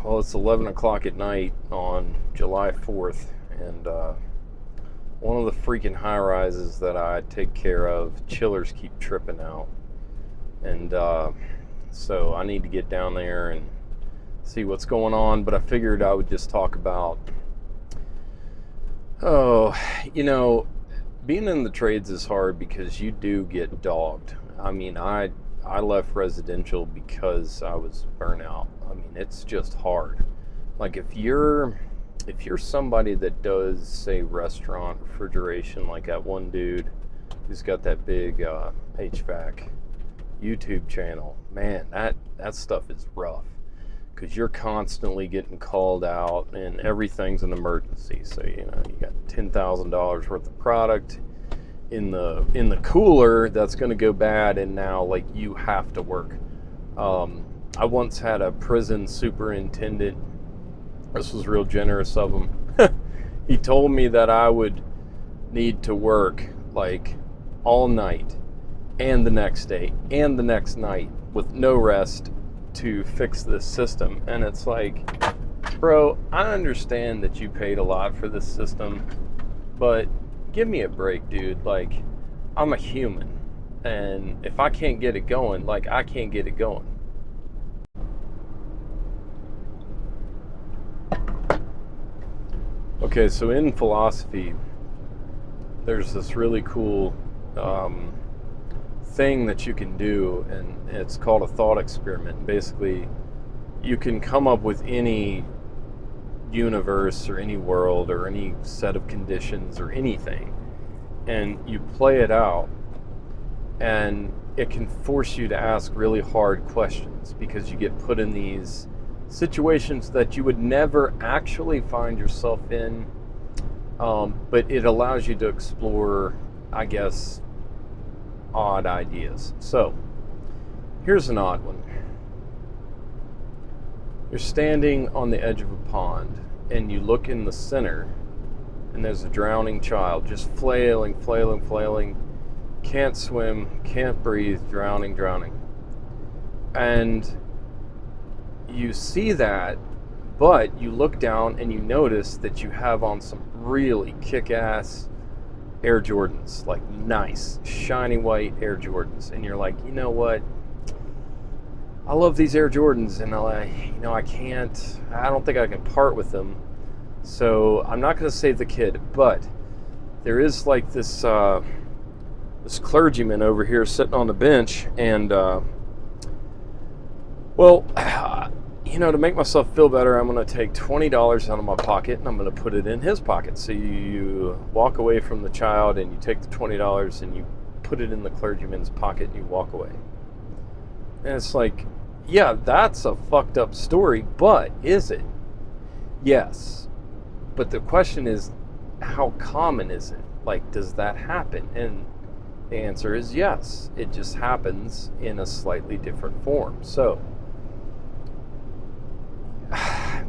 Well, it's 11 o'clock at night on July 4th, and one of the freaking high rises that I take care of, chillers keep tripping out. And so I need to get down there and see what's going on. But I figured I would just talk about, being in the trades is hard because you do get dogged. I mean, I left residential because I was burnout. I mean, it's just hard. Like if you're somebody that does, say, restaurant refrigeration, like that one dude who's got that big HVAC YouTube channel, man, that stuff is rough because you're constantly getting called out and everything's an emergency. So you got $10,000 worth of product in the cooler that's going to go bad, and now like you have to work. I once had a prison superintendent. This was real generous of him. He told me that I would need to work like all night and the next day and the next night with no rest to fix this system. And it's like, bro, I understand that you paid a lot for this system, but give me a break, dude. Like, I'm a human, and if I can't get it going, like, I can't get it going. Okay, so in philosophy, there's this really cool thing that you can do, and it's called a thought experiment. Basically, you can come up with any universe or any world or any set of conditions or anything, and you play it out, and it can force you to ask really hard questions because you get put in these situations that you would never actually find yourself in, but it allows you to explore, I guess, odd ideas. So here's an odd one. You're standing on the edge of a pond and you look in the center and there's a drowning child just flailing, can't swim, can't breathe, drowning. And you see that, but you look down and you notice that you have on some really kick-ass Air Jordans, like nice, shiny white Air Jordans. And you're like, you know what? I love these Air Jordans, and I don't think I can part with them. So I'm not going to save the kid, but there is like this clergyman over here sitting on the bench, and to make myself feel better, I'm going to take $20 out of my pocket and I'm going to put it in his pocket. So you walk away from the child and you take the $20 and you put it in the clergyman's pocket and you walk away. And it's like, yeah, that's a fucked up story, but is it? Yes. But the question is, how common is it? Like, does that happen? And the answer is yes. It just happens in a slightly different form. So,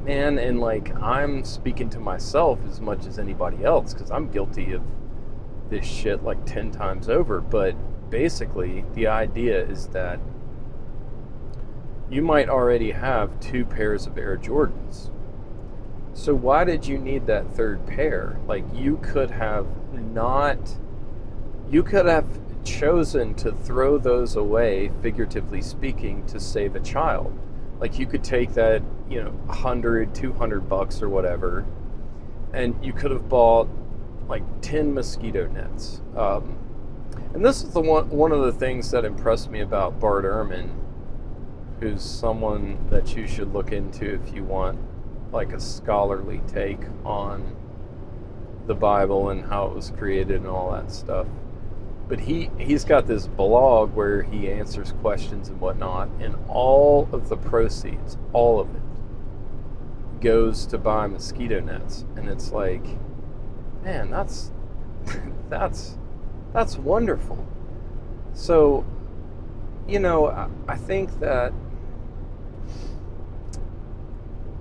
man, and like, I'm speaking to myself as much as anybody else because I'm guilty of this shit like 10 times over. But basically, the idea is that you might already have 2 pairs of Air Jordans. So why did you need that third pair? Like, you could have chosen to throw those away, figuratively speaking, to save a child. Like, you could take that, $100, $200 or whatever, and you could have bought like 10 mosquito nets. And this is one of the things that impressed me about Bart Ehrman, who's someone that you should look into if you want like a scholarly take on the Bible and how it was created and all that stuff. But he's got this blog where he answers questions and whatnot, and all of the proceeds, all of it, goes to buy mosquito nets. And it's like, man, that's wonderful. So, I think that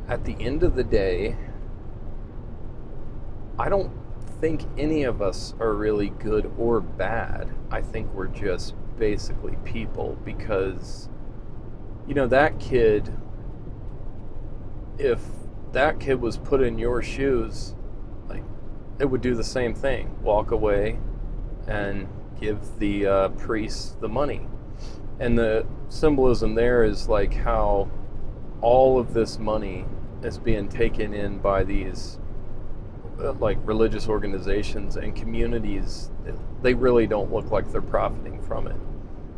at the end of the day, I don't think any of us are really good or bad. I think we're just basically people because, that kid if that kid was put in your shoes, like, it would do the same thing. Walk away and give the priest the money. And the symbolism there is like how all of this money is being taken in by these like religious organizations and communities. They really don't look like they're profiting from it.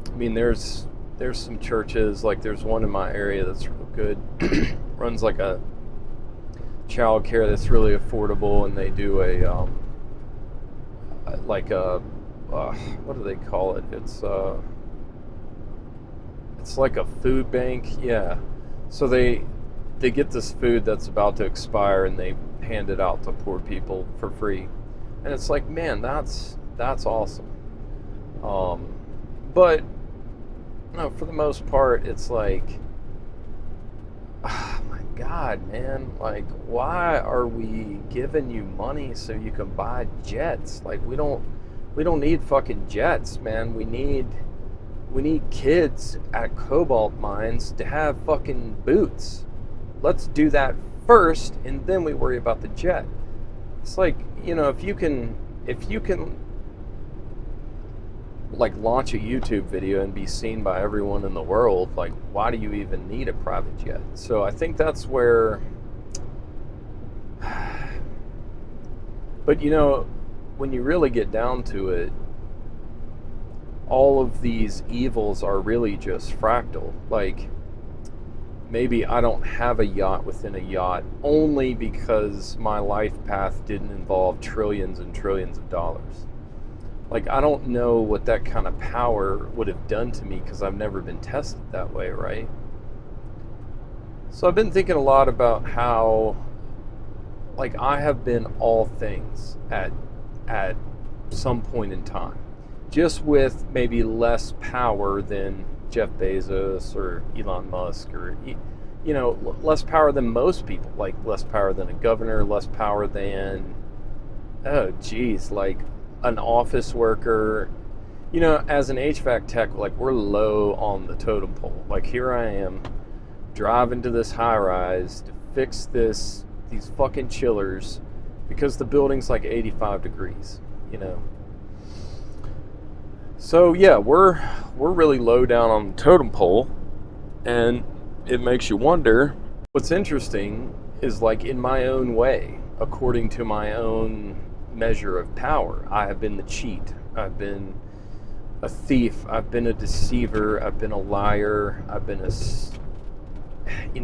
I mean, there's some churches, like there's one in my area that's real good, runs like a child care that's really affordable, and they do a like a what do they call it? It's like a food bank, yeah. So they get this food that's about to expire, and they hand it out to poor people for free, and it's like, man, that's awesome. But no, for the most part, it's like, oh my God, man, like, why are we giving you money so you can buy jets? Like, we don't need fucking jets, man. We need kids at cobalt mines to have fucking boots. Let's do that first, and then we worry about the jet. It's like, you know, if you can like launch a YouTube video and be seen by everyone in the world, like, why do you even need a private jet? So I think that's where, but you know, when you really get down to it, all of these evils are really just fractal. Like, maybe I don't have a yacht within a yacht only because my life path didn't involve trillions and trillions of dollars. Like, I don't know what that kind of power would have done to me because I've never been tested that way, right? So I've been thinking a lot about how, like, I have been all things at some point in time, just with maybe less power than Jeff Bezos or Elon Musk, or, you know, less power than most people, like less power than a governor, less power than, oh geez, like an office worker. You know, as an HVAC tech, like, we're low on the totem pole. Like, here I am driving to this high rise to fix these fucking chillers because the building's like 85 degrees, you know. So yeah, we're really low down on the totem pole, and it makes you wonder. What's interesting is, like, in my own way, according to my own measure of power, I have been the cheat. I've been a thief. I've been a deceiver. I've been a liar. I've been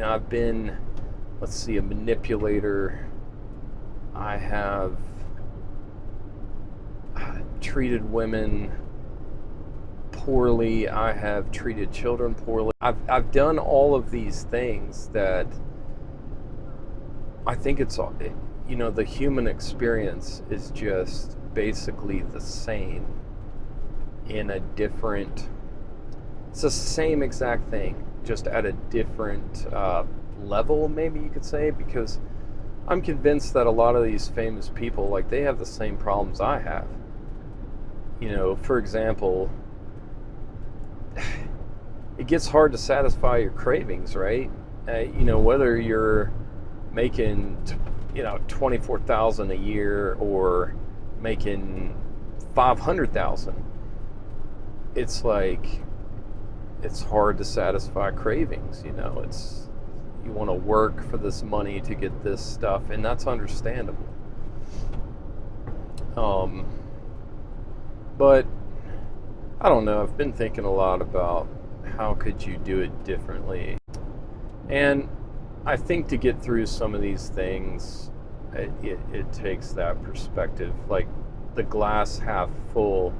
I've been, let's see, a manipulator. I have treated women poorly. I have treated children poorly. I've done all of these things that I think it's, you know, the human experience is just basically the same in a different, it's the same exact thing, just at a different level, maybe you could say, because I'm convinced that a lot of these famous people, like, they have the same problems I have. You know, for example, it gets hard to satisfy your cravings, right? You know, whether you're making, you know, $24,000 a year or making $500,000, it's like, it's hard to satisfy cravings. You know, it's, you want to work for this money to get this stuff, and that's understandable. But I don't know, I've been thinking a lot about how could you do it differently. And I think to get through some of these things, it takes that perspective. Like, the glass half full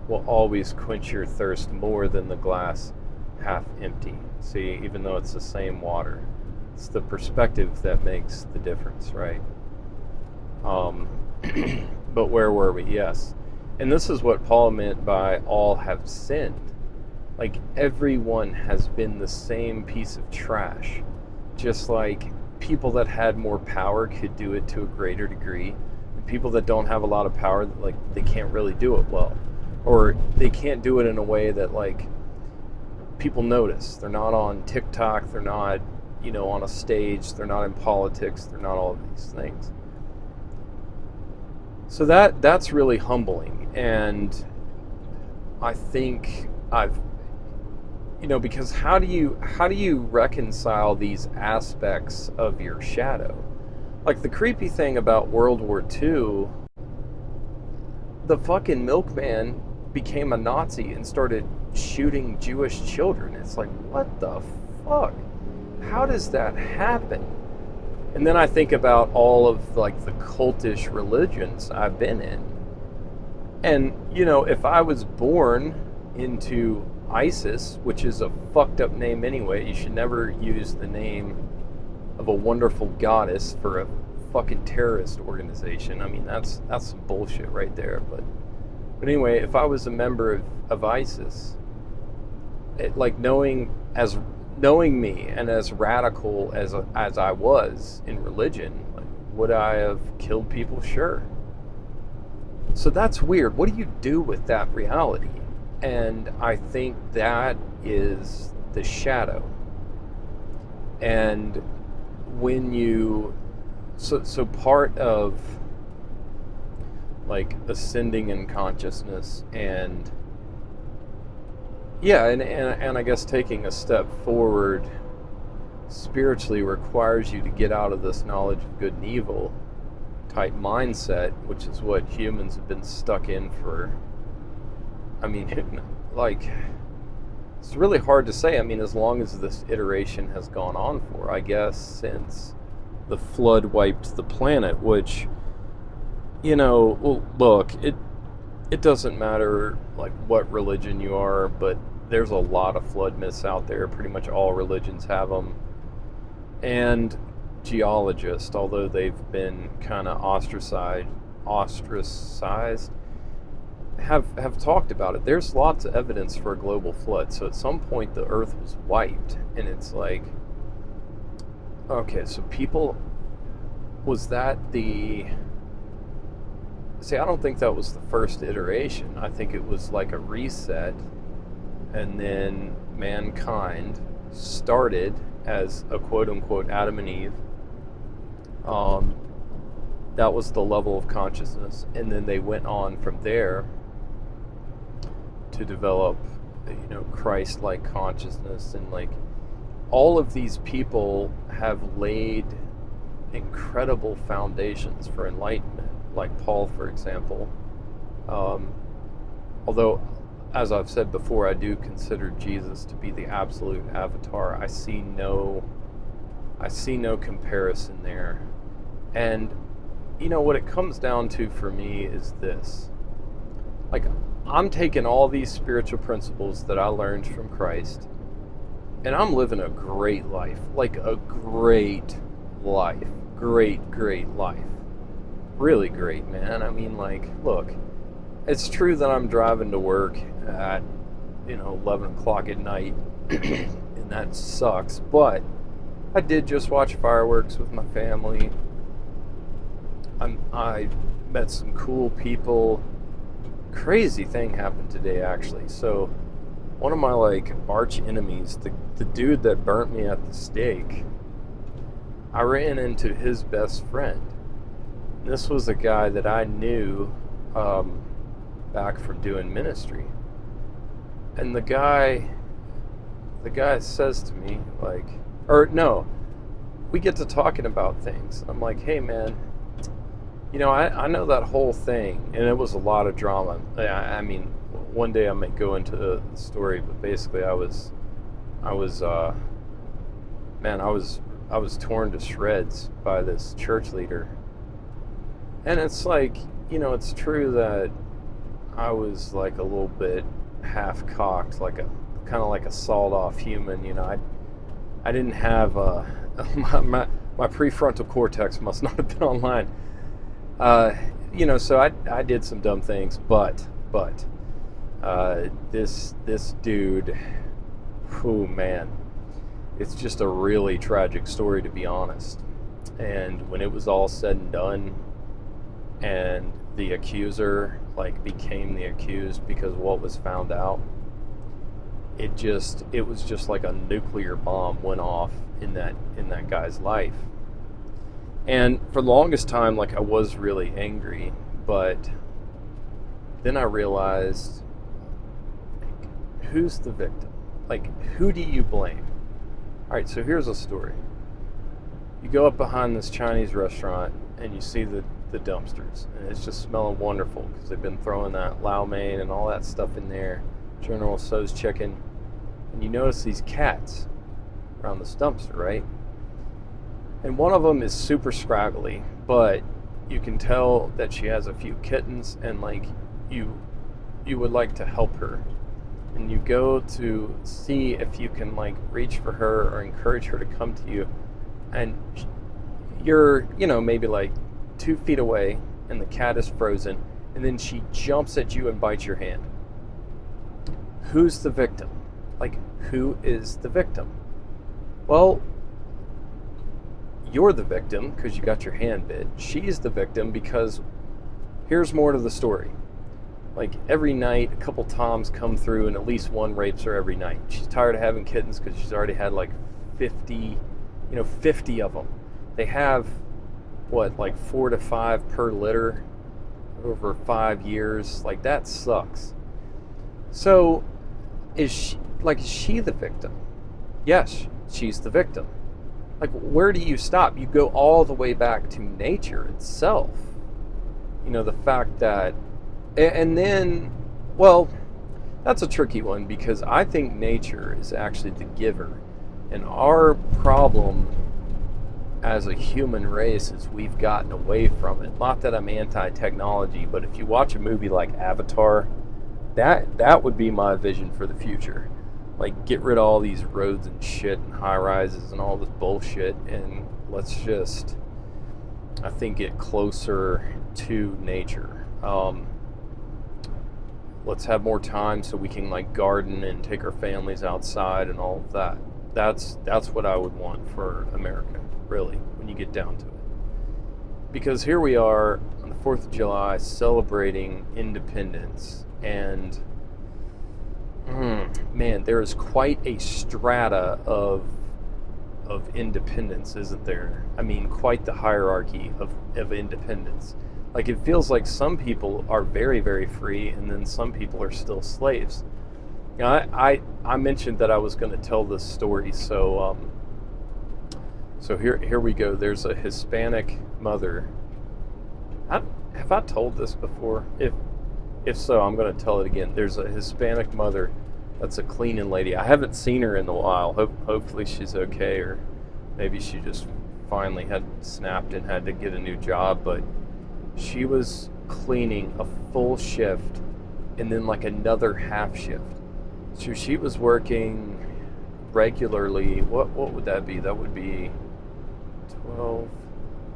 will always quench your thirst more than the glass half empty. See, even though it's the same water, it's the perspective that makes the difference, right? But where were we? Yes. And this is what Paul meant by all have sinned. Like, everyone has been the same piece of trash. Just like people that had more power could do it to a greater degree. And people that don't have a lot of power, like, they can't really do it well. Or they can't do it in a way that, like, people notice. They're not on TikTok. They're not, on a stage. They're not in politics. They're not all of these things. So that's really humbling. And I think because how do you reconcile these aspects of your shadow? Like the creepy thing about World War II, the fucking milkman became a Nazi and started shooting Jewish children. It's like, what the fuck? How does that happen? And then I think about all of like the cultish religions I've been in. And, if I was born into ISIS, which is a fucked up name anyway, you should never use the name of a wonderful goddess for a fucking terrorist organization. I mean, that's some bullshit right there. But anyway, if I was a member of ISIS, knowing me and as radical as I was in religion, would I have killed people? Sure. So that's weird. What do you do with that reality? And I think that is the shadow. And when you so part of like ascending in consciousness and and I guess taking a step forward spiritually requires you to get out of this knowledge of good and evil type mindset, which is what humans have been stuck in for, it's really hard to say. As long as this iteration has gone on for, I guess, since the flood wiped the planet, which, look, it doesn't matter like what religion you are, but there's a lot of flood myths out there. Pretty much all religions have them. And geologists, although they've been kind of ostracized, have talked about it. There's lots of evidence for a global flood. So at some point the earth was wiped, and it's like, okay, so I don't think that was the first iteration. I think it was like a reset, and then mankind started as a quote-unquote Adam and Eve. That was the level of consciousness, and then they went on from there to develop, Christ-like consciousness, and like all of these people have laid incredible foundations for enlightenment, like Paul, for example. Although, as I've said before, I do consider Jesus to be the absolute avatar. I see no comparison there. And what it comes down to for me is this. Like, I'm taking all these spiritual principles that I learned from Christ, and I'm living a great life. Like a great life. Great life. Really great, man. Look, it's true that I'm driving to work at 11 o'clock at night and that sucks, but I did just watch fireworks with my family. I met some cool people. Crazy thing happened today, actually. So one of my arch enemies, the dude that burnt me at the stake, I ran into his best friend. This was a guy that I knew back from doing ministry. And the guy says to me, we get to talking about things. I'm like, hey man, I know that whole thing, and it was a lot of drama. One day I might go into the story, but basically I was torn to shreds by this church leader. And it's it's true that I was a little bit half-cocked, kind of like a sawed-off human. I didn't have my prefrontal cortex must not have been online. So I did some dumb things, but this dude, oh man, it's just a really tragic story, to be honest. And when it was all said and done, and the accuser became the accused because what was found out, it was just like a nuclear bomb went off in that guy's life. And for the longest time, like, I was really angry, but then I realized, like, who's the victim? Like, who do you blame? All right, so here's a story. You go up behind this Chinese restaurant and you see the dumpsters, and it's just smelling wonderful because they've been throwing that lao mein and all that stuff in there, General Tso's chicken, and you notice these cats around this dumpster, right? And one of them is super scraggly, but you can tell that she has a few kittens, and like you would like to help her, and you go to see if you can like reach for her or encourage her to come to you, and you're, you know, maybe like 2 feet away, and the cat is frozen, and then she jumps at you and bites your hand. Who's the victim? Like, who is the victim? Well, you're the victim because you got your hand bit. She's the victim because here's more to the story. Like, every night, a couple toms come through and at least one rapes her every night. She's tired of having kittens because she's already had like 50 of them. They have, what, like 4 to 5 per litter over 5 years. Like, that sucks. So, is she the victim? Yes, she's the victim. Like, where do you stop? You go all the way back to nature itself. You know, the fact that, and then, well, that's a tricky one because I think nature is actually the giver. And our problem as a human race is we've gotten away from it. Not that I'm anti-technology, but if you watch a movie like Avatar, that would be my vision for the future. Like, get rid of all these roads and shit and high rises and all this bullshit, and let's just, I think, get closer to nature. Let's have more time so we can like garden and take our families outside and all of that. That's what I would want for America, really, when you get down to it. Because here we are on the 4th of July celebrating independence, and man, there is quite a strata of independence, isn't there? I mean, quite the hierarchy of independence. Like, it feels like some people are very, very free, and then some people are still slaves. You know, I mentioned that I was going to tell this story, so here we go. There's a Hispanic mother. Have I told this before? If so, I'm going to tell it again. There's a Hispanic mother that's a cleaning lady. I haven't seen her in a while. Hopefully she's okay, or maybe she just finally had snapped and had to get a new job. But she was cleaning a full shift and then like another half shift. So she was working regularly. What would that be? That would be 12.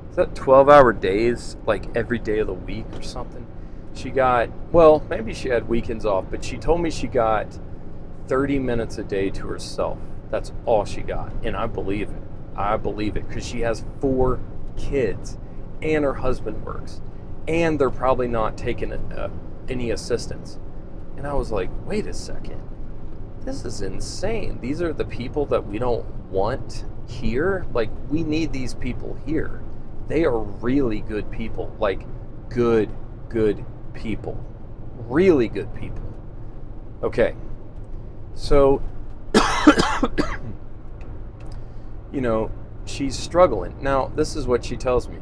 Is that 12-hour days, like every day of the week or something? She got, well, maybe she had weekends off, but she told me she got 30 minutes a day to herself. That's all she got. And I believe it. I believe it because she has 4 kids and her husband works. And they're probably not taking any assistance. And I was like, wait a second. This is insane. These are the people that we don't want here. Like, we need these people here. They are really good people. Like, good people. Really good people. Okay. So, you know, she's struggling. Now, this is what she tells me.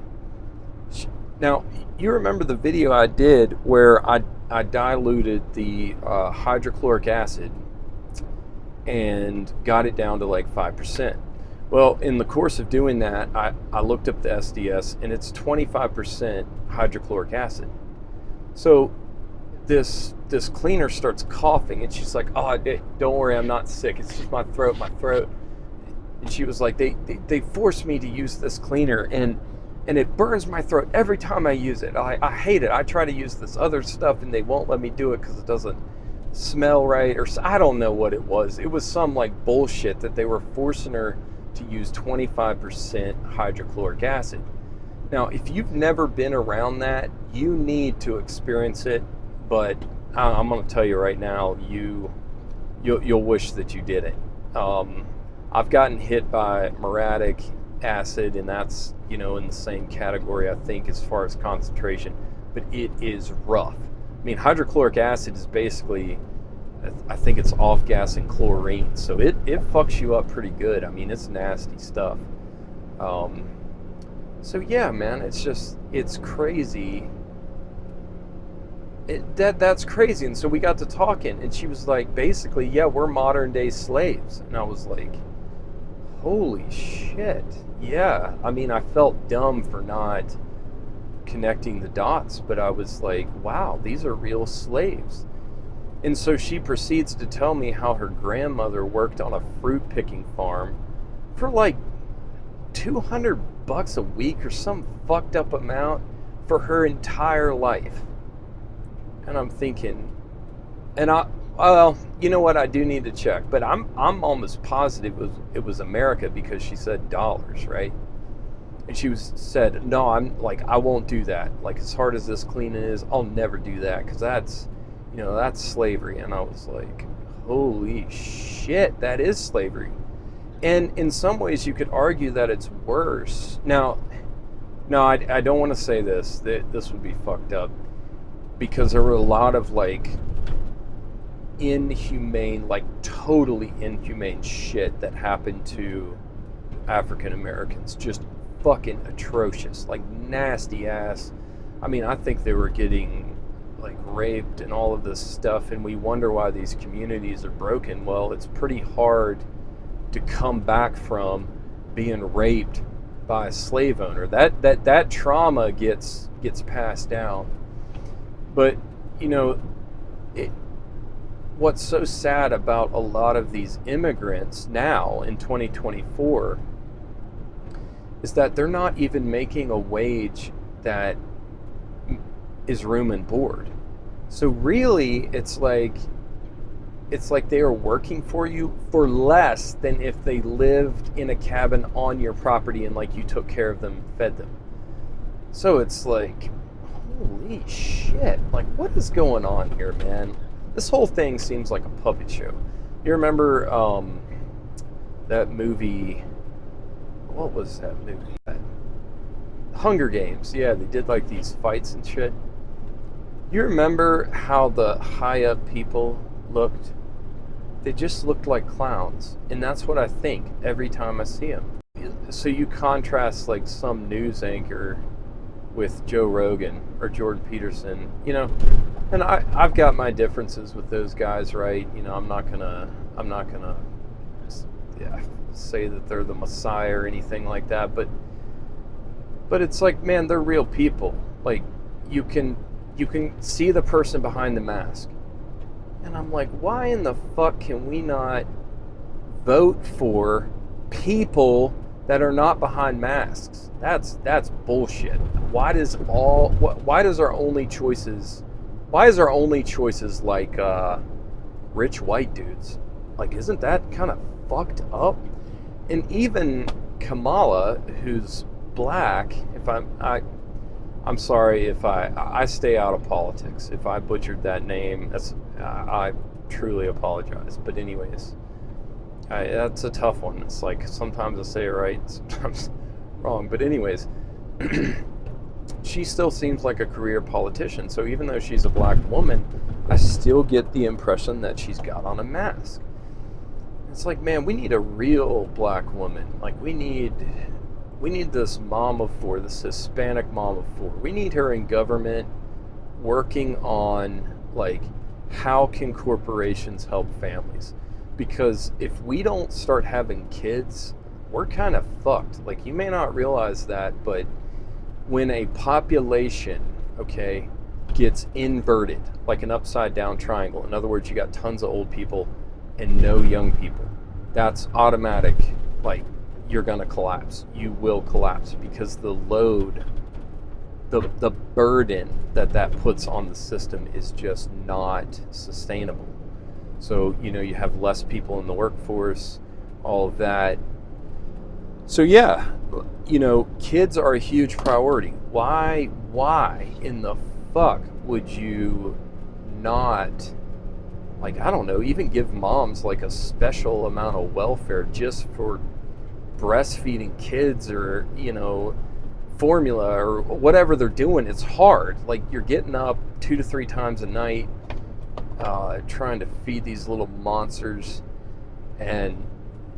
Now, you remember the video I did where I diluted the hydrochloric acid and got it down to like 5%. Well, in the course of doing that, I looked up the SDS, and it's 25% hydrochloric acid. So this cleaner starts coughing, and she's like, "Oh, don't worry, I'm not sick. It's just my throat." And she was like, "They forced me to use this cleaner, and it burns my throat every time I use it. I hate it. I try to use this other stuff, and they won't let me do it because it doesn't smell right, or I don't know what it was. It was some like bullshit that they were forcing her to use 25% hydrochloric acid. Now, if you've never been around that, you need to experience it, but I'm going to tell you right now, you you'll wish that you didn't. I've gotten hit by muriatic acid, and that's, in the same category, I think, as far as concentration, but it is rough. I mean, hydrochloric acid is basically, I think it's off-gassing chlorine, so it fucks you up pretty good. I mean, it's nasty stuff. So yeah, man, it's crazy. That's crazy. And so we got to talking, and she was like, basically, yeah, we're modern day slaves. And I was like, holy shit. Yeah. I mean, I felt dumb for not connecting the dots, but I was like, wow, these are real slaves. And so she proceeds to tell me how her grandmother worked on a fruit picking farm for like $200 a week or some fucked up amount for her entire life. And I'm thinking, well, you know what? I do need to check, but I'm almost positive it was America, because she said dollars, right? And she said, no, I'm like, I won't do that. Like, as hard as this cleaning is, I'll never do that, because that's slavery. And I was like, holy shit, that is slavery. And in some ways, you could argue that it's worse. Now, no, I don't want to say this. This would be fucked up, because there were a lot of like inhumane, like totally inhumane shit that happened to African Americans. Just fucking atrocious, like nasty ass. I mean, I think they were getting like raped and all of this stuff, and we wonder why these communities are broken. Well, it's pretty hard to come back from being raped by a slave owner. That trauma gets passed down. But what's so sad about a lot of these immigrants now in 2024 is that they're not even making a wage that is room and board. So really, it's like they are working for you for less than if they lived in a cabin on your property and like you took care of them, fed them. So it's like, holy shit, like what is going on here, man? This whole thing seems like a puppet show. You remember that movie, what was that movie? Hunger Games. Yeah, they did like these fights and shit. You remember how the high up people looked? They just looked like clowns. And that's what I think every time I see them. So you contrast like some news anchor with Joe Rogan or Jordan Peterson, and I've got my differences with those guys, right? I'm not gonna say that they're the Messiah or anything like that, but it's like, man, they're real people. Like you can see the person behind the mask. And I'm like, why in the fuck can we not vote for people that are not behind masks? That's bullshit. Why is our only choices like rich white dudes? Like, isn't that kind of fucked up? And even Kamala, who's black, if I'm sorry if I stay out of politics. If I butchered that name, I truly apologize. But anyways, that's a tough one. It's like sometimes I say it right, sometimes wrong. But anyways, she still seems like a career politician. So even though she's a black woman, I still get the impression that she's got on a mask. It's like, man, we need a real black woman. Like we need this mom of four, this Hispanic mom of four. We need her in government working on like, how can corporations help families? Because if we don't start having kids, we're kind of fucked. Like, you may not realize that, but when a population, okay, gets inverted, like an upside down triangle, in other words, you got tons of old people and no young people, that's automatic. Like, you're gonna collapse. You will collapse, because the load, the burden that puts on the system is just not sustainable. So, you have less people in the workforce, all of that. So yeah, kids are a huge priority. Why in the fuck would you not like, I don't know, even give moms like a special amount of welfare just for breastfeeding kids, or, you know, formula or whatever they're doing. It's hard. Like, you're getting up 2 to 3 times a night, trying to feed these little monsters, and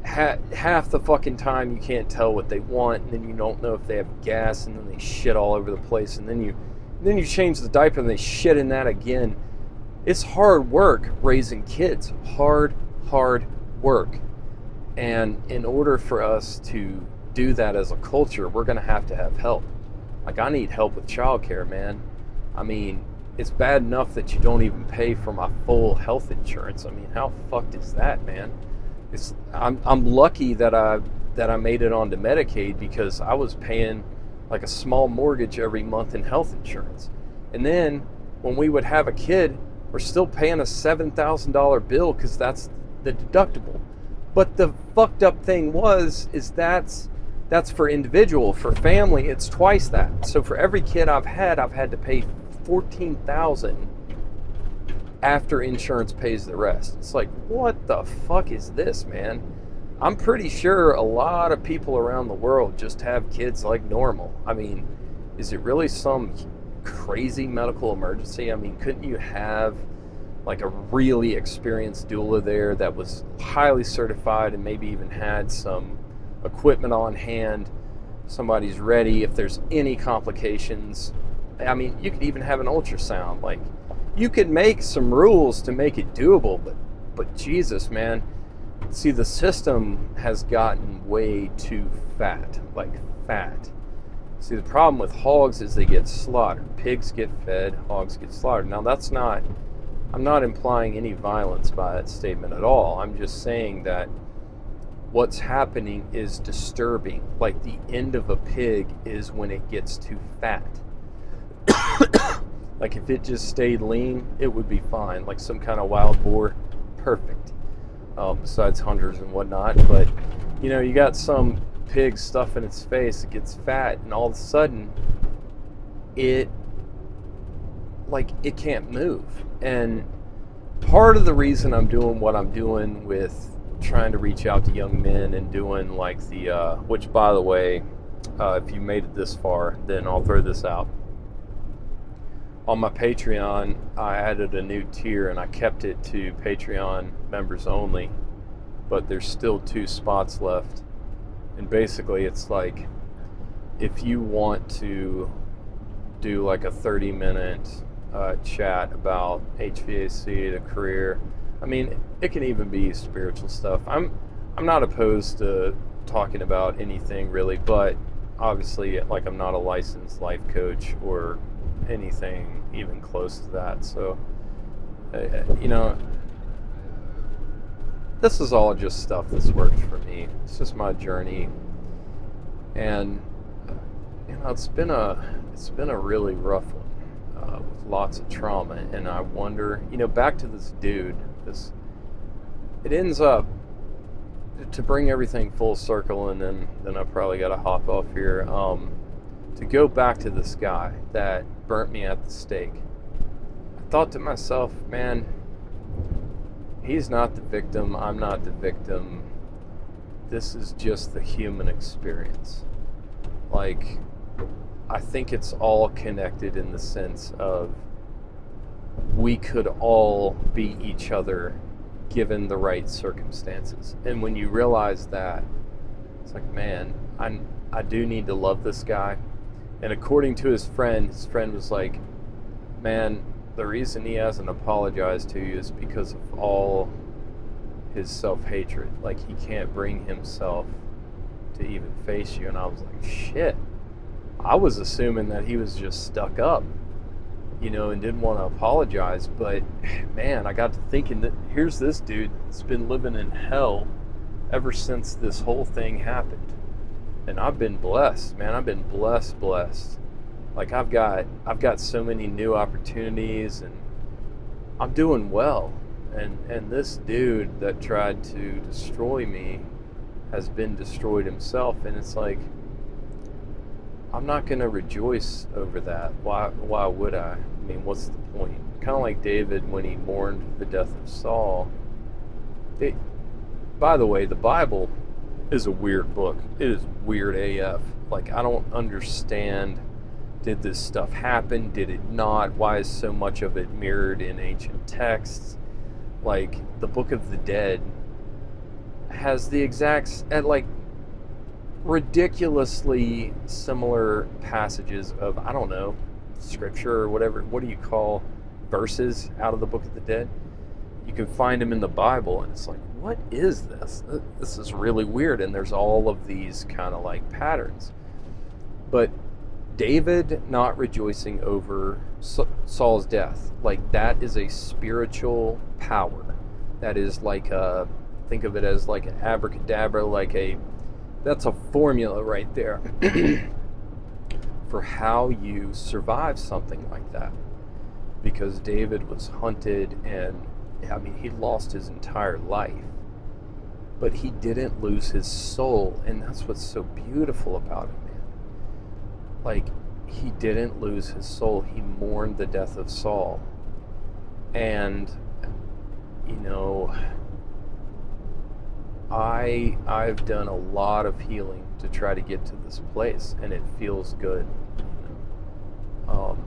half the fucking time you can't tell what they want, and then you don't know if they have gas, and then they shit all over the place, and then you change the diaper and they shit in that again. It's hard work raising kids. Hard work. And in order for us to do that as a culture, we're going to have help. Like, I need help with childcare, man. I mean, it's bad enough that you don't even pay for my full health insurance. I mean, how fucked is that, man? I'm lucky that I made it onto Medicaid, because I was paying like a small mortgage every month in health insurance. And then when we would have a kid, we're still paying a $7,000 bill, because that's the deductible. But the fucked up thing is that's for individual. For family, it's twice that. So for every kid I've had to pay $14,000 after insurance pays the rest. It's like, what the fuck is this, man? I'm pretty sure a lot of people around the world just have kids like normal. I mean, is it really some crazy medical emergency? I mean, couldn't you have like a really experienced doula there that was highly certified and maybe even had some equipment on hand? Somebody's ready if there's any complications. I mean, you could even have an ultrasound. Like, you could make some rules to make it doable, but Jesus, man. See, the system has gotten way too fat. Like, fat. See, the problem with hogs is they get slaughtered. Pigs get fed, hogs get slaughtered. Now, I'm not implying any violence by that statement at all. I'm just saying that what's happening is disturbing. Like, the end of a pig is when it gets too fat. Like, if it just stayed lean, it would be fine. Like some kind of wild boar, perfect. Besides hunters and whatnot. But, you know, you got some pig stuffing its face, it gets fat, and all of a sudden, it can't move. And part of the reason I'm doing what I'm doing with trying to reach out to young men and doing like which, by the way, if you made it this far, then I'll throw this out. On my Patreon, I added a new tier, and I kept it to Patreon members only, but there's still 2 spots left. And basically it's like, if you want to do like a 30-minute chat about HVAC, the career, I mean, it can even be spiritual stuff. I'm not opposed to talking about anything really, but obviously, like, I'm not a licensed life coach or anything even close to that. So, you know, this is all just stuff that's worked for me. It's just my journey, and you know, it's been a really rough one with lots of trauma. And I wonder, you know, back to this dude. It ends up, to bring everything full circle, and then I probably got to hop off here. To go back to this guy that burnt me at the stake, I thought to myself, man, he's not the victim, I'm not the victim. This is just the human experience. Like, I think it's all connected in the sense of we could all be each other given the right circumstances. And when you realize that, it's like, man, I do need to love this guy. And according to his friend was like, man, the reason he hasn't apologized to you is because of all his self-hatred. Like, he can't bring himself to even face you. And I was like, shit. I was assuming that he was just stuck up, you know, and didn't want to apologize. But, man, I got to thinking that here's this dude that's been living in hell ever since this whole thing happened. And I've been blessed, man. I've been blessed. Like, I've got so many new opportunities, and I'm doing well. And this dude that tried to destroy me has been destroyed himself. And it's like, I'm not going to rejoice over that. Why would I? I mean, what's the point? Kind of like David when he mourned the death of Saul. By the way, the Bible is a weird book. It is weird AF. Like, I don't understand, did this stuff happen? Did it not? Why is so much of it mirrored in ancient texts? Like, the Book of the Dead has the exact, like, ridiculously similar passages of, I don't know, scripture or whatever. What do you call verses out of the Book of the Dead? You can find them in the Bible, and it's like, what is this? This is really weird, and there's all of these kind of like patterns. But David not rejoicing over Saul's death, like, that is a spiritual power. That is like a, think of it as like an abracadabra, like that's a formula right there for how you survive something like that. Because David was hunted, and I mean, he lost his entire life, but he didn't lose his soul, and that's what's so beautiful about it, man. Like, he didn't lose his soul. He mourned the death of Saul. And, you know, I've done a lot of healing to try to get to this place, and it feels good. Well,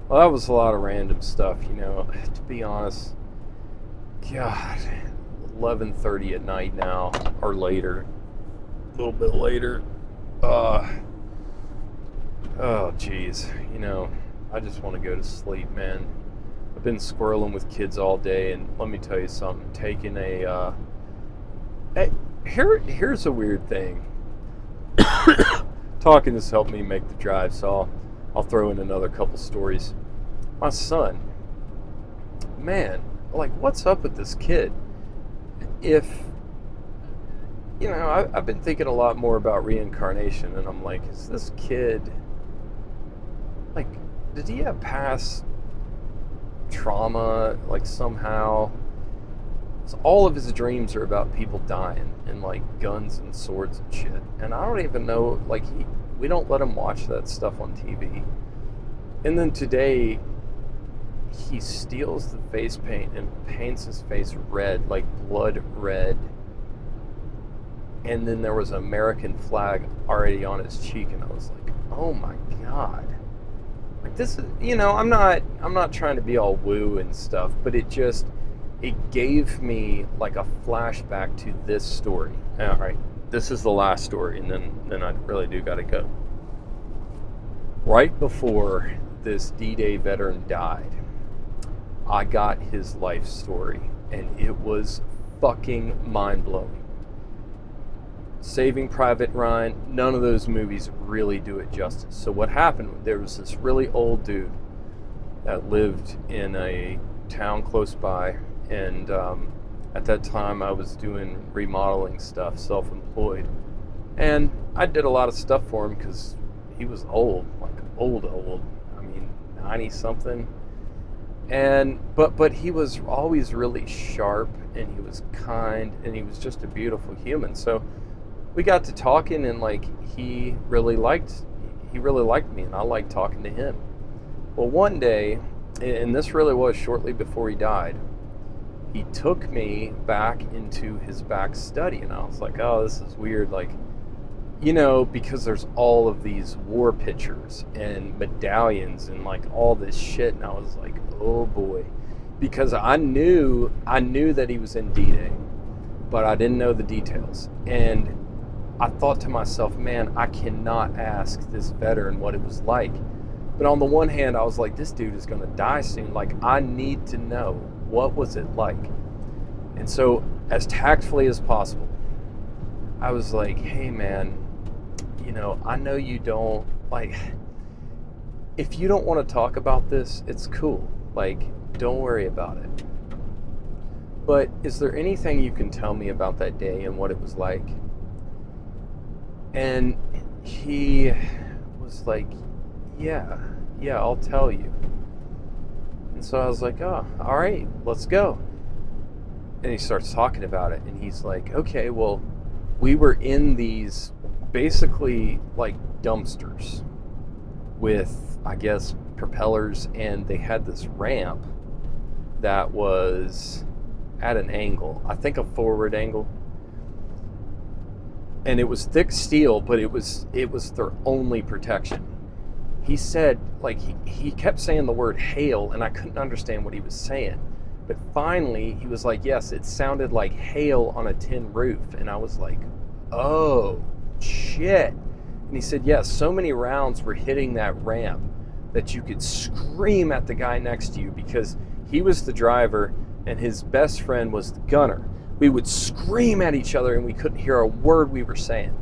that was a lot of random stuff, you know. To be honest, God, 11:30 at night now, or later, a little bit later. Oh, geez, you know, I just want to go to sleep, man. I've been squirreling with kids all day, and let me tell you something. Taking a here's a weird thing. Talking has helped me make the drive, so I'll throw in another couple stories. My son, man, like, what's up with this kid? If, you know, I've been thinking a lot more about reincarnation, and I'm like, is this kid, like, did he have past trauma, like, somehow? So all of his dreams are about people dying, and like guns and swords and shit. And I don't even know, like, we don't let him watch that stuff on TV. And then today, he steals the face paint and paints his face red, like blood red. And then there was an American flag already on his cheek, and I was like, oh my God. Like, this is, you know, I'm not trying to be all woo and stuff, but it gave me like a flashback to this story. All right, this is the last story, and then I really do got to go. Right before this D-Day veteran died, I got his life story, and it was fucking mind-blowing. Saving Private Ryan, none of those movies really do it justice. So what happened, there was this really old dude that lived in a town close by, and at that time I was doing remodeling stuff, self-employed, and I did a lot of stuff for him because he was old, like old, I mean 90 something, and but he was always really sharp, and he was kind, and he was just a beautiful human. So we got to talking, and like he really liked me, and I liked talking to him. Well, one day, and this really was shortly before he died, he took me back into his back study, and I was like, oh, this is weird, like, you know, because there's all of these war pictures and medallions and like all this shit, and I was like, oh boy, because I knew that he was in D-Day, but I didn't know the details. And I thought to myself, man, I cannot ask this veteran what it was like. But on the one hand, I was like, this dude is going to die soon. Like, I need to know, what was it like? And so, as tactfully as possible, I was like, hey man, you know, I know you don't, like, if you don't want to talk about this, it's cool. Like, don't worry about it. But is there anything you can tell me about that day and what it was like? And he was like, yeah, I'll tell you. And so I was like, oh, all right, let's go. And he starts talking about it, and he's like, okay, well, we were in these basically like dumpsters with, I guess, propellers, and they had this ramp that was at an angle, I think a forward angle, and it was thick steel, but it was their only protection. He said, like, he kept saying the word hail, and I couldn't understand what he was saying. But finally, he was like, yes, it sounded like hail on a tin roof. And I was like, oh, shit. And he said, yes, so many rounds were hitting that ramp that you could scream at the guy next to you, because he was the driver and his best friend was the gunner. We would scream at each other and we couldn't hear a word we were saying.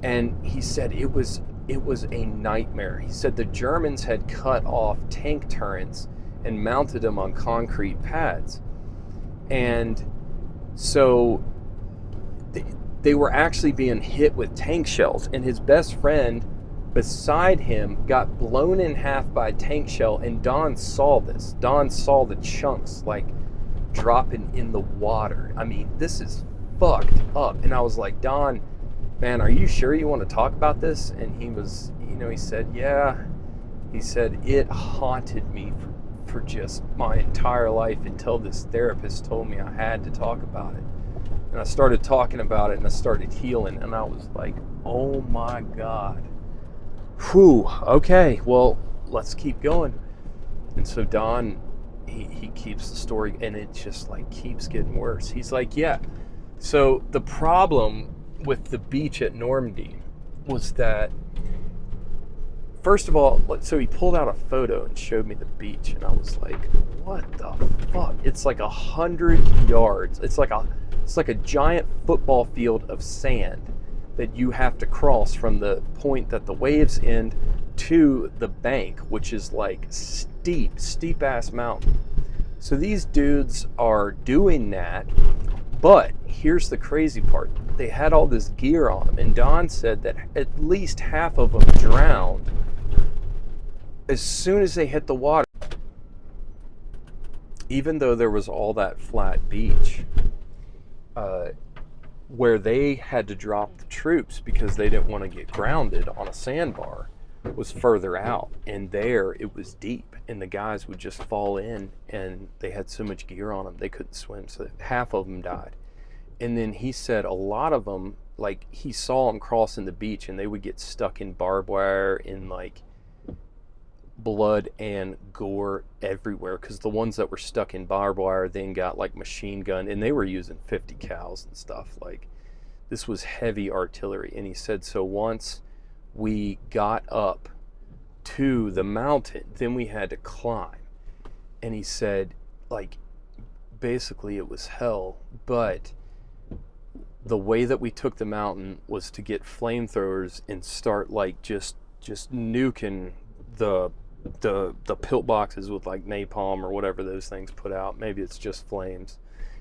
And he said it was a nightmare. He said the Germans had cut off tank turrets and mounted them on concrete pads. And so they were actually being hit with tank shells. And his best friend beside him got blown in half by a tank shell. And Don saw this. Don saw the chunks like dropping in the water. I mean, this is fucked up. And I was like, Don, man, are you sure you want to talk about this? And he was, he said, yeah. He said, it haunted me for just my entire life until this therapist told me I had to talk about it. And I started talking about it and I started healing, and I was like, oh my God. Whew, okay, well, let's keep going. And so Don, he keeps the story, and it just like keeps getting worse. He's like, yeah. So the problem with the beach at Normandy was that, first of all, so he pulled out a photo and showed me the beach, and I was like, what the fuck? It's like 100 yards. It's like a giant football field of sand that you have to cross from the point that the waves end to the bank, which is like steep ass mountain. So these dudes are doing that, but here's the crazy part. They had all this gear on them, and Don said that at least half of them drowned as soon as they hit the water. Even though there was all that flat beach, where they had to drop the troops because they didn't want to get grounded on a sandbar, was further out, and there it was deep, and the guys would just fall in, and they had so much gear on them they couldn't swim, so half of them died. And then he said a lot of them, like, he saw them crossing the beach and they would get stuck in barbed wire, in like blood and gore everywhere, because the ones that were stuck in barbed wire then got like machine gun, and they were using 50 cals and stuff. Like, this was heavy artillery. And he said, so once we got up to the mountain, then we had to climb. And he said, like, basically it was hell, but the way that we took the mountain was to get flamethrowers and start like just nuking the pillboxes with like napalm or whatever those things put out. Maybe it's just flames.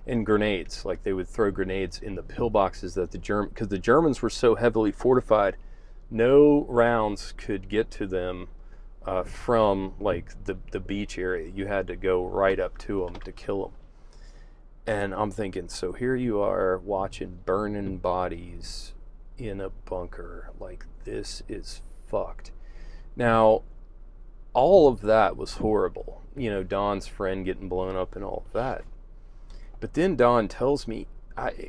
And grenades. Like, they would throw grenades in the pillboxes that because the Germans were so heavily fortified, no rounds could get to them from like the beach area. You had to go right up to them to kill them. And I'm thinking, so here you are watching burning bodies in a bunker. Like, this is fucked. Now, all of that was horrible. Don's friend getting blown up and all of that. But then Don tells me,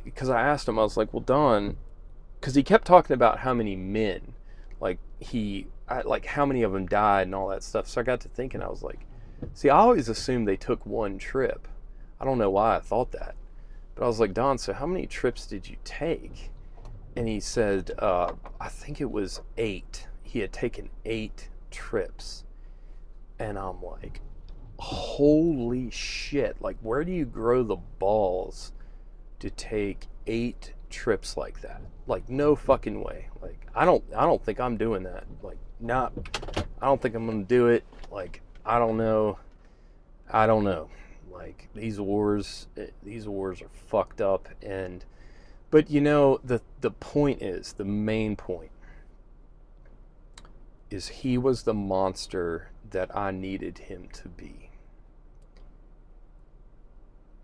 because I asked him, I was like, well, Don, because he kept talking about how many men, like how many of them died and all that stuff. So I got to thinking, I was like, see, I always assumed they took one trip. I don't know why I thought that. But I was like, Don, so how many trips did you take? And he said, I think it was 8. He had taken 8 trips. And I'm like, holy shit. Like, where do you grow the balls to take 8 trips like that? Like, no fucking way. Like, I don't think I'm doing that. Like, I don't think I'm gonna do it. Like, I don't know. Like, these wars are fucked up. But the point is, the main point is, he was the monster that I needed him to be.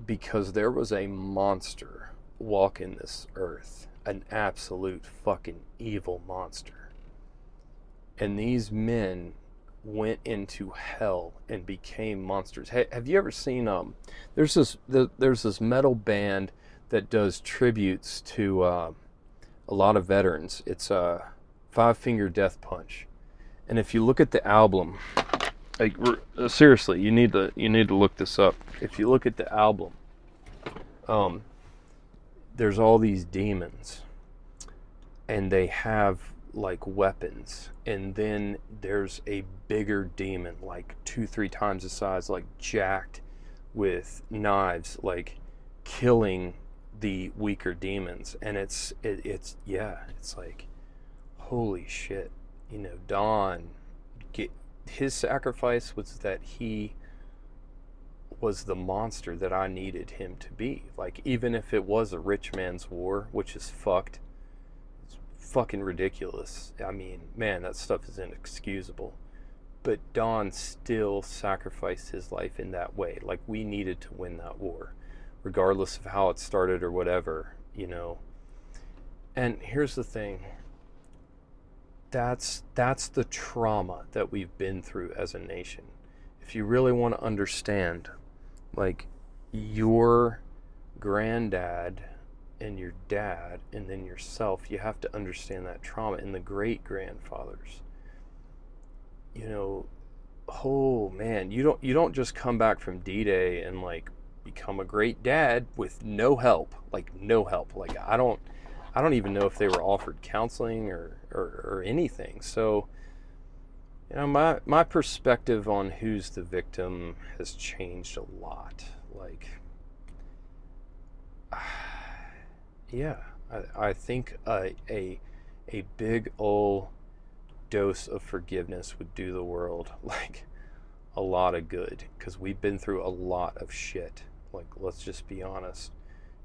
Because there was a monster walking this earth. an absolute fucking evil monster. And these men went into hell and became monsters. Hey, have you ever seen there's this metal band that does tributes to a lot of veterans. It's Five Finger Death Punch. And if you look at the album, like seriously, you need to look this up. If you look at the album, there's all these demons, and they have like weapons, and then there's a bigger demon, like 2-3 times the size, like jacked with knives, like killing the weaker demons. And it's like, holy shit. You know, Don, his sacrifice was that he was the monster that I needed him to be. Like, even if it was a rich man's war, which is fucked, it's fucking ridiculous. I mean, man, that stuff is inexcusable. But Don still sacrificed his life in that way. Like, we needed to win that war, regardless of how it started or whatever, you know. And here's the thing. That's the trauma that we've been through as a nation. If you really want to understand, like, your granddad and your dad and then yourself, you have to understand that trauma. And the great grandfathers, you know, oh man, you don't just come back from D-Day and like become a great dad with no help. Like, I don't even know if they were offered counseling or anything. So, you know, my perspective on who's the victim has changed a lot. Like, yeah, I think a big ol' dose of forgiveness would do the world like a lot of good, because we've been through a lot of shit. Like, let's just be honest.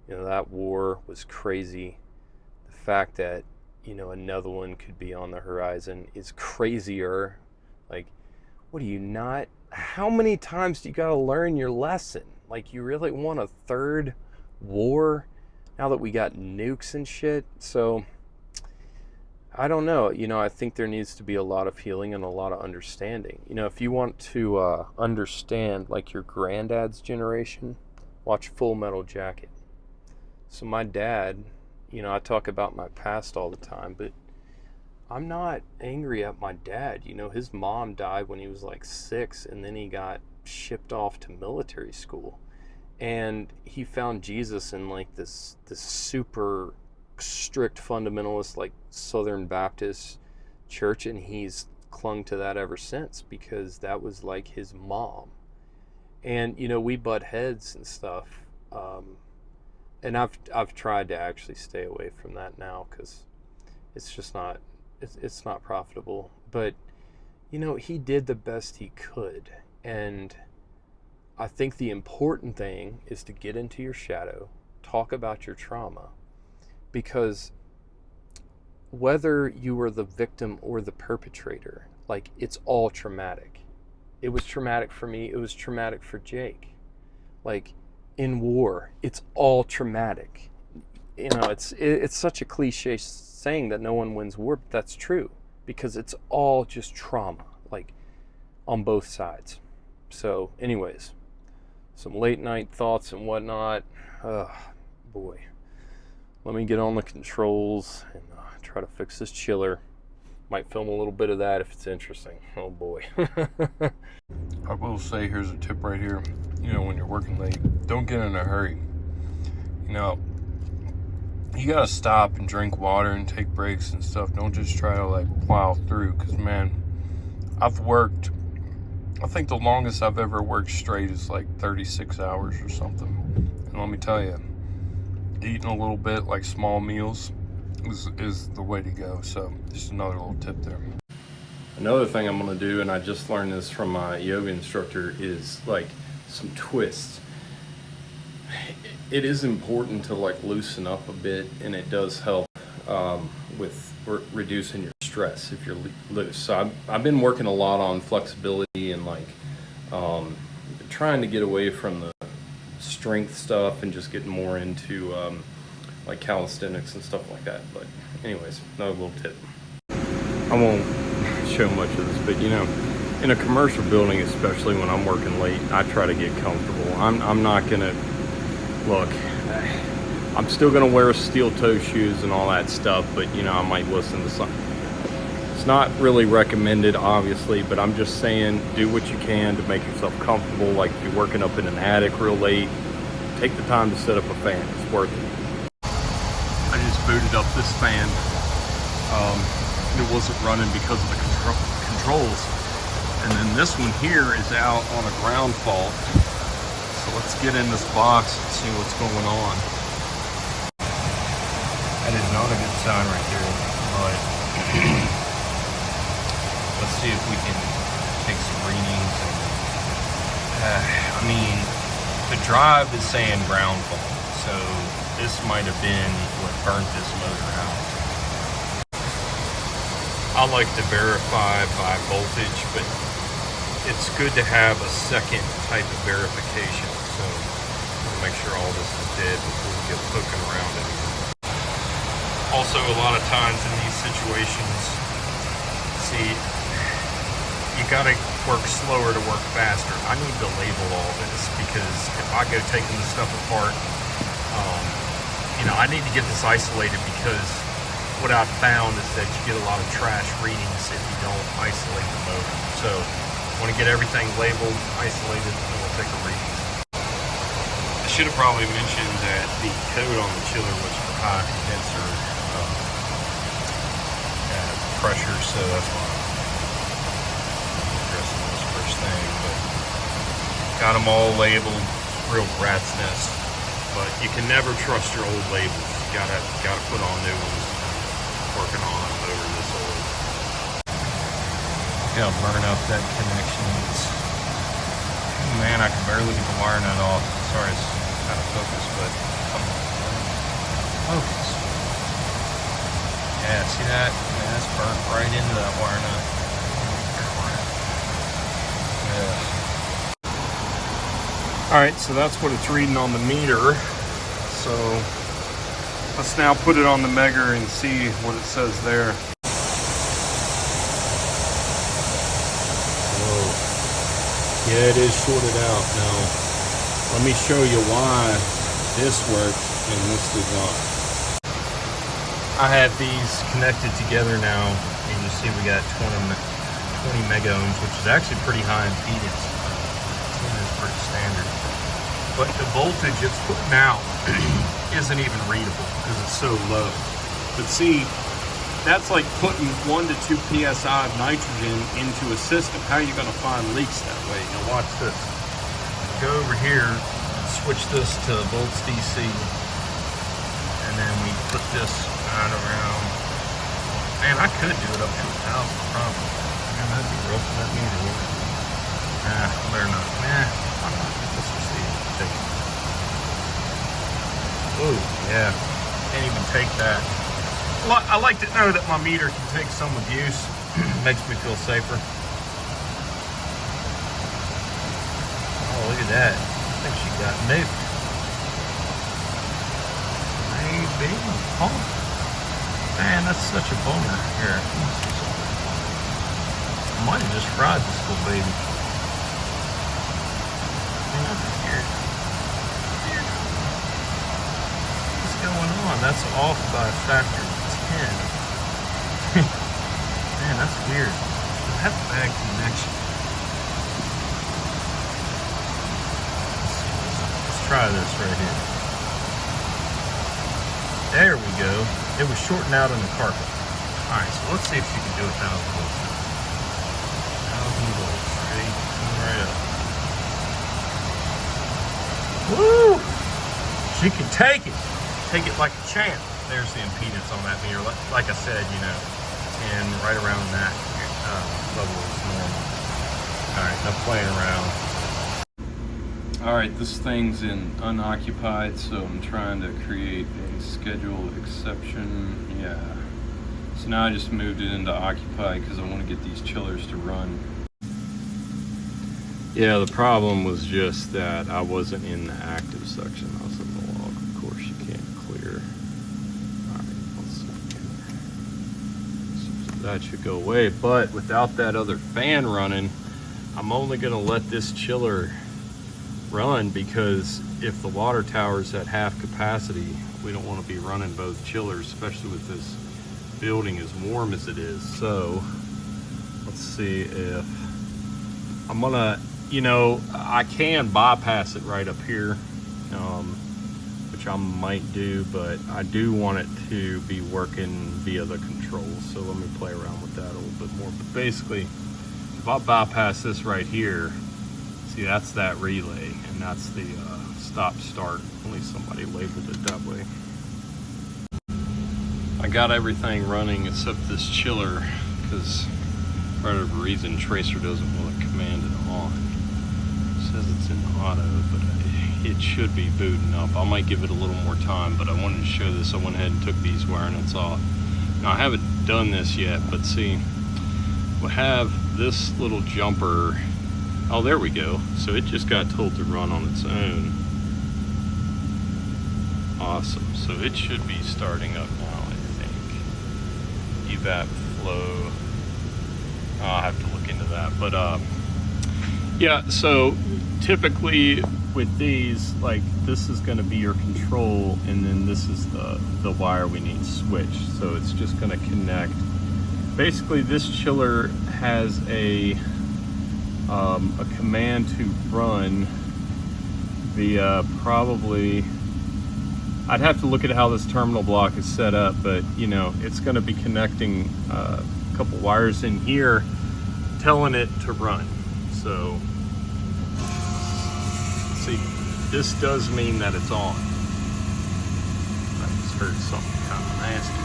You know, that war was crazy. The fact that, you know, another one could be on the horizon is crazier. Like, what do you not? How many times do you got to learn your lesson? Like, you really want a third war now that we got nukes and shit? So, I don't know. You know, I think there needs to be a lot of healing and a lot of understanding. You know, if you want to understand, like, your granddad's generation, watch Full Metal Jacket. So my dad, you know, I talk about my past all the time, but I'm not angry at my dad. You know, his mom died when he was like 6, and then he got shipped off to military school. And he found Jesus in like this super strict fundamentalist, like Southern Baptist church, and he's clung to that ever since, because that was like his mom. And, you know, we butt heads and stuff. And I've tried to actually stay away from that now, because it's just not, it's not profitable. But, you know, he did the best he could. And I think the important thing is to get into your shadow, talk about your trauma, because whether you were the victim or the perpetrator, like, it's all traumatic. It was traumatic for me. It was traumatic for Jake. Like, in war, it's all traumatic. You know, it's such a cliche saying that no one wins war, but that's true, because it's all just trauma, like, on both sides. So, anyways, some late night thoughts and whatnot. Boy. Let me get on the controls and try to fix this chiller. Might film a little bit of that if it's interesting. Oh boy. I will say, here's a tip right here. You know, when you're working late, don't get in a hurry. You know, you gotta stop and drink water and take breaks and stuff. Don't just try to like plow through, because man, I've worked, I think the longest I've ever worked straight is like 36 hours or something. And let me tell you, eating a little bit, like small meals, is the way to go. So just another little tip there. Another thing I'm going to do, and I just learned this from my yoga instructor, is like some twists. It is important to like loosen up a bit, and it does help with reducing your stress if you're loose. So I've been working a lot on flexibility and like trying to get away from the strength stuff and just getting more into like calisthenics and stuff like that. But anyways, another little tip. I won't show much of this, but you know, in a commercial building, especially when I'm working late, I try to get comfortable. I'm not gonna, look, I'm still gonna wear steel toe shoes and all that stuff, but you know, I might listen to something. It's not really recommended, obviously, but I'm just saying, do what you can to make yourself comfortable. Like if you're working up in an attic real late, take the time to set up a fan. It's worth it. I just booted up this fan. It wasn't running because of the controls. And then this one here is out on a ground fault. So let's get in this box and see what's going on. That is not a good sign right there, but let's see if we can take some readings. I mean, the drive is saying ground fault, so this might have been what burnt this motor out. I like to verify by voltage, but it's good to have a second type of verification. So we'll make sure all this is dead before we get poking around it. Also, a lot of times in these situations, see, you gotta work slower to work faster. I need to label all this because if I go taking this stuff apart, you know, I need to get this isolated because what I've found is that you get a lot of trash readings if you don't isolate the motor. So I want to get everything labeled, isolated, and we'll take a reading. I should have probably mentioned that the code on the chiller was for high condenser pressure, so that's why I'm addressing this first thing. But got them all labeled, real rat's nest. But you can never trust your old labels. You gotta put on new ones. Working on them over this old. Gotta burn up that connection. Man, I can barely get the wire nut off. Sorry, it's out of focus, but focus. Yeah, see that? Man, that's burnt right into that wire nut. Yeah. Alright, so that's what it's reading on the meter. So let's now put it on the megger and see what it says there. Whoa. Yeah, it is shorted out. Now, let me show you why this works and this does not. I have these connected together now, and you see we got 20 mega ohms, which is actually pretty high impedance. It's pretty standard. But the voltage it's putting out isn't even readable because it's so low. But see, that's like putting 1 to 2 psi of nitrogen into a system. How are you going to find leaks that way? Now watch this. Go over here, switch this to volts DC, and then we put this right around. Man, I could do it up to 1,000 probably. Man, that'd be rough for that meter. Nah, better not. Nah, I'm not. Let's just see. Oh, yeah. Can't even take that. I like to know that my meter can take some abuse. Makes me feel safer. Oh, look at that. I think she got nuked. Maybe. Oh. Man, that's such a bummer. Here. I might have just fried this little baby. What's going on? That's off by a factor of 10. Man, that's weird. That's a bad connection. Let's try this right here. There we go. It was shorting out on the carpet. Alright, so let's see if she can do 1,000 volts. 1,000 volts. Ready? Coming right up. Woo! She can take it. Take it like a champ. There's the impedance on that meter. Like I said, you know, and right around that level is normal. Alright, enough playing around. Alright, this thing's in unoccupied, so I'm trying to create a schedule exception. Yeah. So now I just moved it into occupied because I want to get these chillers to run. Yeah, the problem was just that I wasn't in the active section. I was in the log. Of course, you can't clear. that should go away. But without that other fan running, I'm only gonna let this chiller run, because if the water tower's at half capacity, we don't want to be running both chillers, especially with this building as warm as it is. So let's see if I'm gonna, you know, I can bypass it right up here, which I might do, but I do want it to be working via the controls. So let me play around with that a little bit more. But basically, if I bypass this right here, see, that's that relay, and that's the stop start. At least somebody labeled it that way. I got everything running except this chiller, because for whatever reason Tracer doesn't want to command it on. It says it's in auto, but it should be booting up. I might give it a little more time, but I wanted to show this. I went ahead and took these wire nuts off. Now I haven't done this yet, but see, we'll have this little jumper. Oh, there we go. So it just got told to run on its own. Awesome. So it should be starting up now, I think. Evap flow. I'll have to look into that. But yeah, so typically with these, like, this is going to be your control, and then this is the wire we need switched. So it's just going to connect. Basically, this chiller has a command to run via probably, I'd have to look at how this terminal block is set up, but you know, it's going to be connecting a couple wires in here, telling it to run. So see, this does mean that it's on. I just heard something kind of nasty.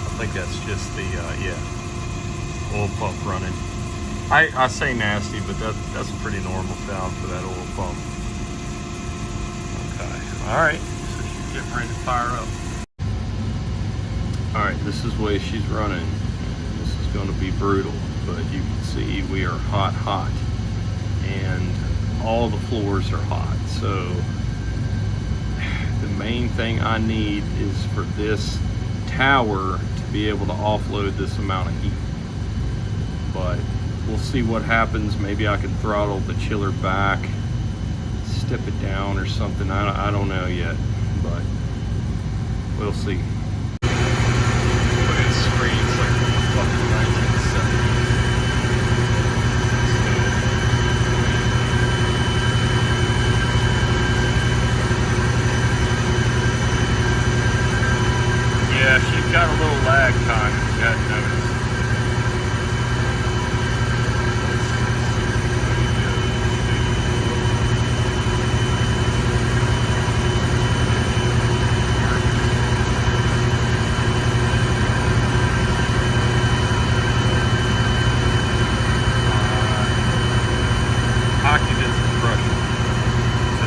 I think that's just the yeah, oil pump running. I say nasty, but that's a pretty normal sound for that oil pump. Okay, all right, so she's getting ready to fire up. All right, this is the way she's running. This is going to be brutal, but you can see we are hot, and all the floors are hot. So the main thing I need is for this tower to be able to offload this amount of heat. But we'll see what happens. Maybe I can throttle the chiller back, step it down or something. I don't know yet, but we'll see. Look at the screen, it's like fucking 1970. Yeah, she's got a little lag time, if you hadn't noticed.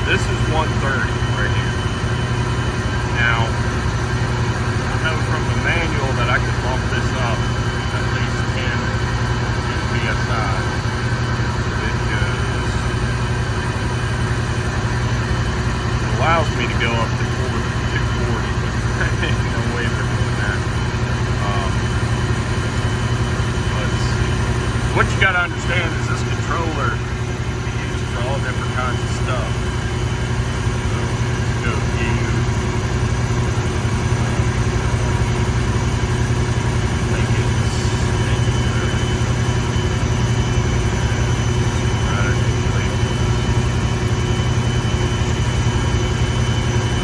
This is 130 right here. Now, I know from the manual that I can bump this up at least 10 PSI. It allows me to go up to 240, but ain't no way for doing that. Let's see. What you gotta understand is this controller can be used for all different kinds of stuff.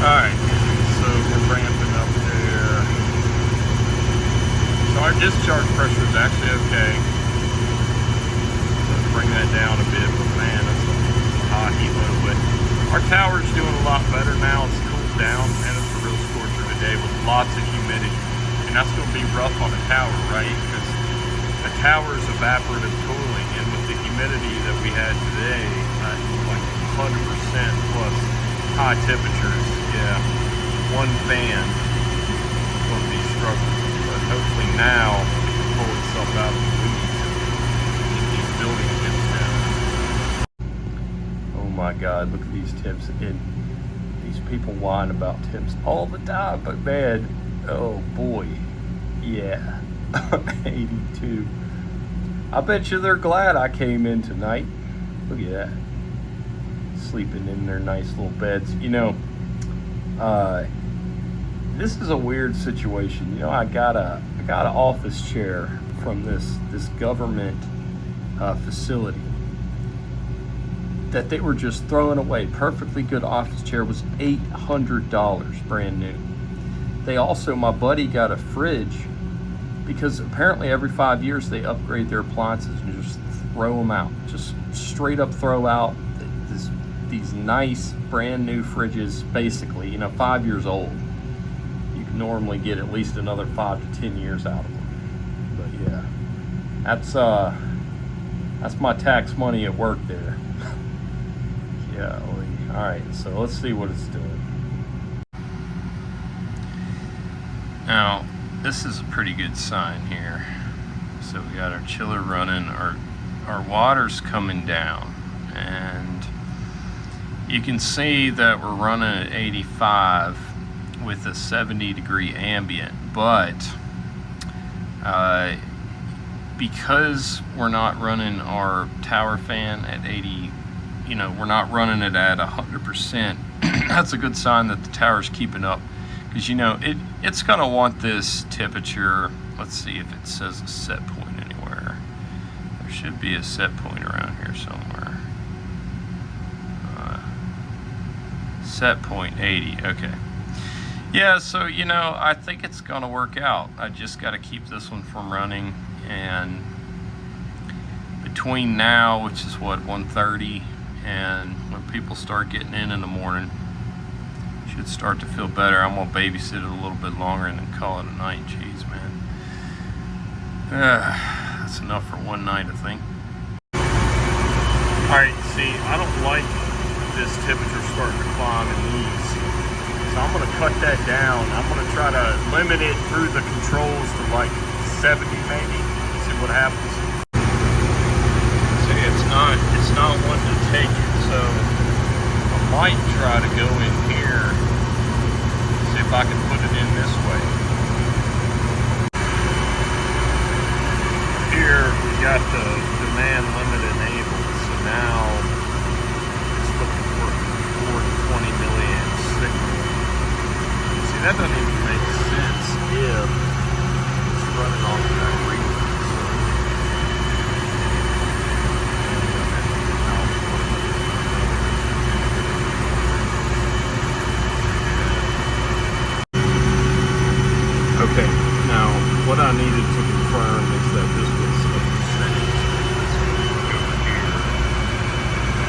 Alright, so we're ramping up there. So our discharge pressure is actually okay. Let's bring that down a bit, but man, that's a high heat load. But our tower's doing a lot better now. It's cooled down, and it's a real scorcher today with lots of humidity. And that's going to be rough on a tower, right? Because a tower's evaporative cooling, and with the humidity that we had today, like 100% plus high temperatures, yeah, one fan is going to be struggling. But hopefully now it can pull itself out of the weeds and get these building temps down. Oh my God, look at these temps. And these people whine about temps all the time, but man, oh boy, yeah, 82. I bet you they're glad I came in tonight. Look at that. Sleeping in their nice little beds. You know, this is a weird situation. You know, I got an office chair from this government facility that they were just throwing away. Perfectly good office chair, was $800 brand new. They also, my buddy got a fridge because apparently every 5 years they upgrade their appliances and just throw them out. Just straight up throw out these nice brand new fridges, basically, you know, 5 years old. You can normally get at least another 5 to 10 years out of them. But yeah, that's my tax money at work there. Yeah, all right, so let's see what it's doing. Now, this is a pretty good sign here. So we got our chiller running, our water's coming down, and you can see that we're running at 85 with a 70-degree ambient, but because we're not running our tower fan at 80, you know, we're not running it at 100%, that's a good sign that the tower's keeping up. Because, you know, it's going to want this temperature. Let's see if it says a set point anywhere. There should be a set point around here somewhere. Set point 80. Okay. Yeah, so, you know, I think it's going to work out. I just got to keep this one from running. And between now, which is what, 1:30, and when people start getting in the morning, should start to feel better. I'm gonna babysit it a little bit longer and then call it a night. Jeez, man. That's enough for one night, I think. Alright, see, I don't like this temperature starting to climb and ease. So I'm gonna cut that down. I'm gonna try to limit it through the controls to like 70 maybe. See what happens. See, it's not wanting to take it, so I might try to go in here, see if I can put it in this way. Here we got the demand limit enabled, so now it's looking for 420 milliamp signal. See, that doesn't even make sense if it's running off that relay. Okay, now what I needed to confirm is that this was a percentage over here.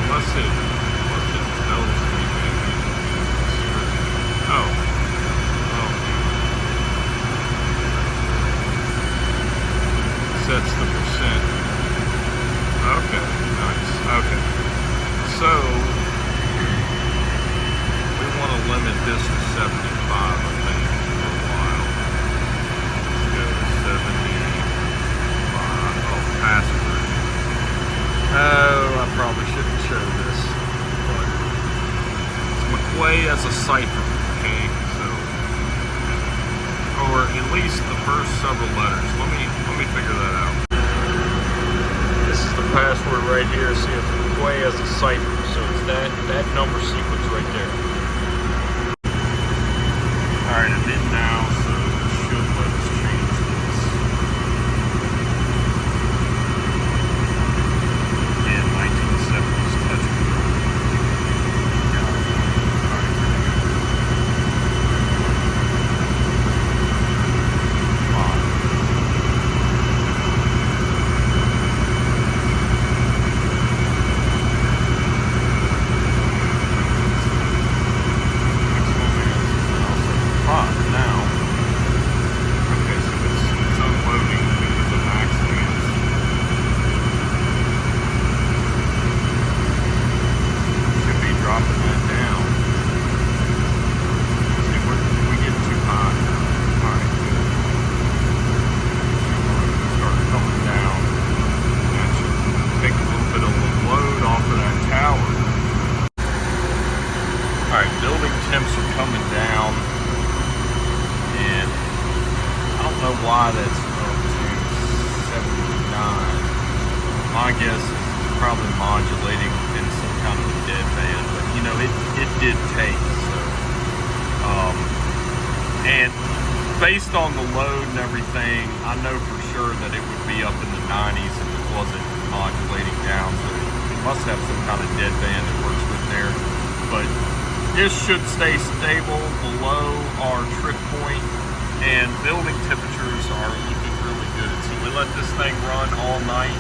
Unless it tells me maybe. Oh. Sets the percent. Okay, nice. Okay. So we want to limit this to 75, I think. 75. Oh, password. Oh, I probably shouldn't show this. But it's McQuay as a cipher, okay? So, or at least the first several letters. Let me figure that out. This is the password right here. See, it's McQuay as a cipher. So it's that number sequence right there. All right, I'm in now, so it should let us change this. Yeah, 1970s touch control. Now my guess is probably modulating in some kind of a dead band, but you know, it did take, so, and based on the load and everything, I know for sure that it would be up in the 90s if it wasn't modulating down, so it must have some kind of dead band it works with there, but this should stay stable below our trip point, and building temperatures are looking really good. So we let this thing run all night.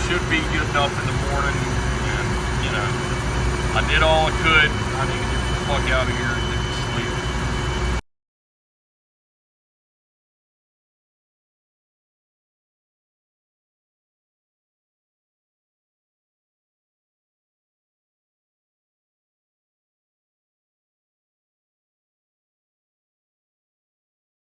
Should be good enough in the morning, and you know, I did all I could. I need to get the fuck out of here.